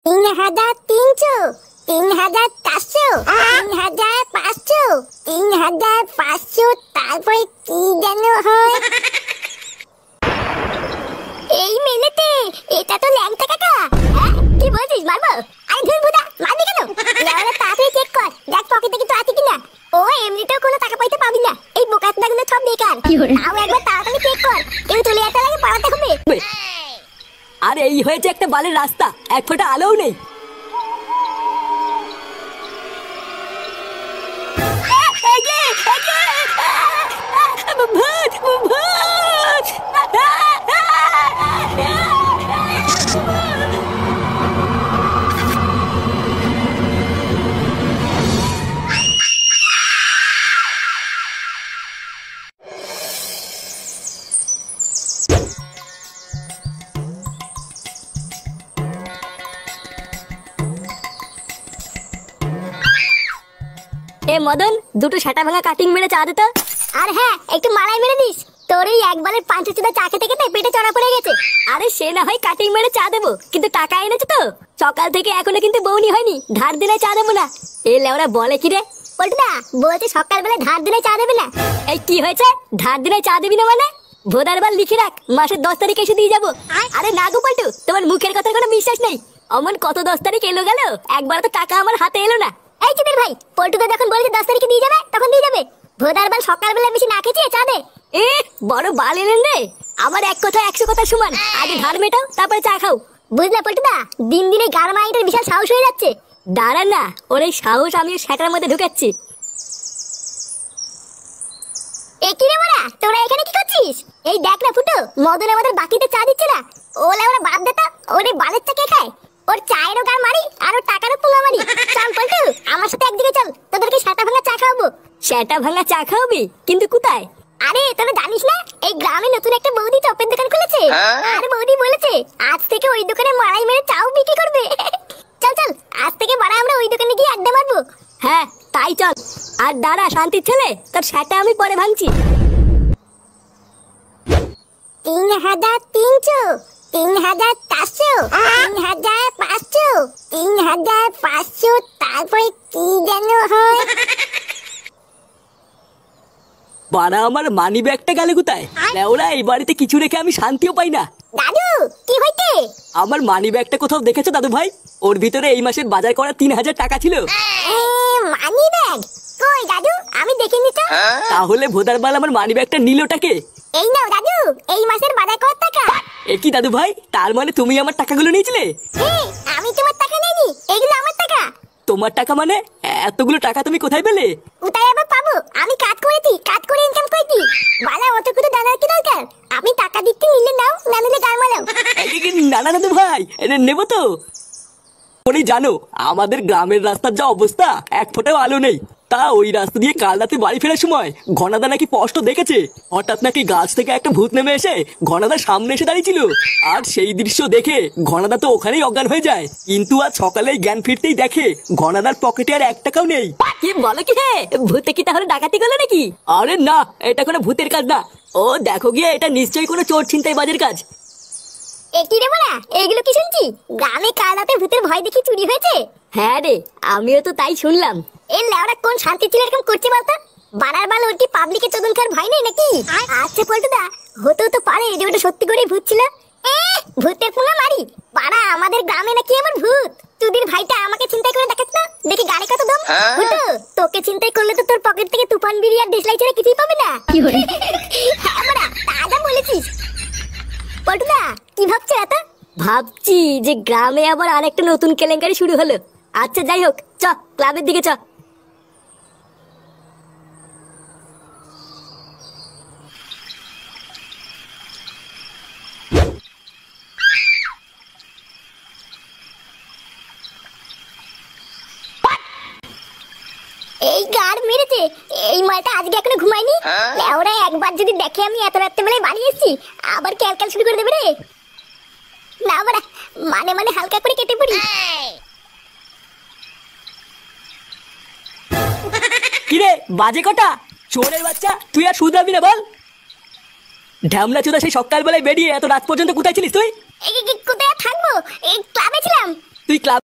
3,300, 3,400, 3,500, 3,500, তারপরে কি যেন হয়। এই মেলেতে এটা তো ল্যাংটা কাকা। কি বলছিস, মারবো? আরে ধুর বুদা, মারবি কেন? লেওরা তাড়াতাড়ি চেক কর, দেখ পকেটে কিছু আছে কিনা। ও এমনিতেও কোনো টাকা পয়সা পাবি না, এই বোকাচোদাগুলো সব বেকার। তাও একবার তাড়াতাড়ি চেক কর, কেউ চলে আসতে লাগে পালাতে হবে। আরে এই হয়েছে একটা বালের রাস্তা, এক ফোঁটা আলোও নেই। এ মদন, দুটো সেটা ভাঙা কাটিং মেরে চা দে তো। আর হ্যাঁ, একটু মালাই মেরে দিস, তোর এই একবারের 500 চা খেতে খেতে পেটে চড়া পড়ে গেছে। আরে সে না হয় কাটিং মেরে চা দেবো, কিন্তু টাকা এনেছো তো? সকাল থেকে এখনো কিন্তু বউনি হয়নি, ধার দিনে চা দেবো না। এ লেওরা বলে কি রে? পল্টুদা বলছে সকালবেলা ধার দিনে চা দেবে না। এই কি হয়েছে, ধার দিনে চা দিবি না মানে? ভোদার বার লিখে রাখ, মাসের 10 তারিখ এসে দিয়ে যাবো। আরে না গো পল্টু, তোমার মুখের কথার কোনো বিশ্বাস নেই। অমন কত 10 তারিখ এলো গেল, একবার তো টাকা আমার হাতে এলো না। এই চুদের ভাই, পল্টুদা যখন বলেছে 10 তারিখে দিয়ে যাবে তখন দিয়ে যাবে। ভোদার বার সকালবেলা বেশি না খেয়েছে চা দে। এ বড় বাল এলেন রে, আমার এক কথা 100 কথা সমান। আগে ধার মেটাও, তারপরে চা খাও। বুঝলা পল্টুদা, দিন দিন এই গাড় মাইটের বিশাল সাহস হয়ে যাচ্ছে। দাঁড়া না, ওর এই সাহস আমি সেটার মধ্যে ঢুকাচ্ছি। এ কি রে বড়া, তোরা এখানে কি করছিস? এই দেখ না ফুটো, মদন আমাদের বাকিতে চা দিচ্ছে না। ওলে ওরা বাদ দে তো, ওরে বালের চা কে খায়? ওর চায়েরও গার মারি আর ওর টাকারও পোঙা মারি। চল পল্টু, আমার সাথে একদিকে চল, তোদেরকে সেটা ভাঙা চা খাওয়াবো। সেটা ভাঙা চা খাওয়াবি? কিন্তু কোথায়? আরে তোরা জানিস না, এই গ্রামে নতুন একটা বৌদি চপের দোকান খুলেছে। আর বৌদি বলেছে আজ থেকে ওই দোকানে মারাই মেরে চাও বিক্রি করবে। চল চল, আজ থেকে বাড়া আমরা ওই দোকানে গিয়ে আড্ডা মারবো। হ্যাঁ তাই চল। আর দাঁড়া শান্তির ছেলে, তোর সেটা আমি পরে ভাঙছি। 3,300, 3,400, 3,500, 3,500, তারপরে কি যেন হয়। বাড়া আমার মানি ব্যাগটা গেলে কোথায়? ওরা এই বাড়িতে কিছু রেখে আমি শান্তিও পাই না। দাদু কি হইছে? আমার মানি ব্যাগটা কোথাও দেখেছো দাদু ভাই? ওর ভিতরে এই মাসের বাজার করা 3,000 টাকা ছিল। মানি ব্যাগ কই দাদু? আমি দেখিনি তো। তাহলে ভোদার বাল আমার মানি ব্যাগটা নিলটাকে? এই নাও দাদু, এই মাসের বাজার কত টাকা। এ কি দাদু ভাই, তার মানে তুমি আমার টাকাগুলো নিয়েছিলে? আমি তোমার টাকা নেইনি, এগুলো আমার টাকা। তোমার টাকা মানে? এতগুলো টাকা তুমি কোথায় পেলে? কোথায় আবার পাবো? আমি কাজ করেছি, কাজ করে ইনকাম করেছি। বালা অত কিছু জানার কি দরকার? আমি টাকা দিচ্ছি, নিলে নাও, না নিলে গাল মারাও। না না দাদু ভাই, নেবো তো। জানো আমাদের গ্রামের রাস্তার যা অবস্থা, এক ফোঁটাও আলো নেই। তা ওই রাস্তা দিয়ে কাল রাতে বাড়ি ফেরার সময় ঘনাদা নাকি স্পষ্ট দেখেছে হঠাৎ নাকি গাছ থেকে একটা ভূত নেমে এসে ঘনাদার সামনে এসে দাঁড়িয়েছিল। আর সেই দৃশ্য দেখে ঘনাদা তো ওখানেই অজ্ঞান হয়ে যায়। কিন্তু আজ সকালে জ্ঞান ফিরতেই দেখে ঘনাদার পকেটে আর 1 টাকাও নেই। কি বলো কি হে, ভূতে কি তাহলে ডাকাতি করলো নাকি? আরে না, এটা কোনো ভূতের কাজ না। ও দেখো গিয়ে, এটা নিশ্চয়ই কোনো চোর ছিনতাইবাজের কাজ। কি রে বড়া, এগুলো কি শুনছি? গ্রামে কাল রাতে ভূতের ভয় দেখি চুরি হয়েছে। হ্যাঁ রে, আমিও তো তাই শুনলাম। এই লেওরা কোন শান্তি ছিল এরকম করছে বলতো? বাড়ার বাল ওর কি পাবলিকে চোদন খাওয়ার ভয় নেই নাকি? আচ্ছা পল্টুদা, হতেও তো পারে যে ওটা সত্যি করেই ভূত ছিল। ভূতের পোঙা মারি বাড়া, আমাদের গ্রামে নাকি আমার ভূত। তুদির ভাইটা আমাকে চিন্তাই করে দেখাস না, দেখি গাড়ি কত দম। ফুটো, তোকে চিন্তাই করলে তো তোর পকেট থেকে তুফান বিড়ি আর দেশলাই ছেড়ে কিছুই পাবে না। হ্যাঁ বড়া, তাজা বলেছিস। পল্টুদা কি ভাবছো এত? ভাবছি যে গ্রামে আবার আরেকটা নতুন কেলেঙ্কারি শুরু হলো। আচ্ছা যাই হোক, চ ক্লাবের দিকে চ। এই গাড় মেরেছে, এই মালটা আজকে এখনো ঘুমায়নি। লেওরা একবার যদি দেখে আমি এত রাত্রে বেলায় বাড়ি এসেছি, আবার ক্যালক্যাল শুরু করে দেবে রে। না বড়া, মানে মানে হালকা করে কেটে পড়ি। কিরে বাজে কটা? চোরের বাচ্চা, তুই আর শুধরাবি না বল। ঢ্যামলা চোদা সেই সকালবেলায় বেরিয়ে এত রাত পর্যন্ত কোথায় ছিলিস তুই? কোথায় থাকবো? এই ক্লাবে ছিলাম। তুই ক্লাব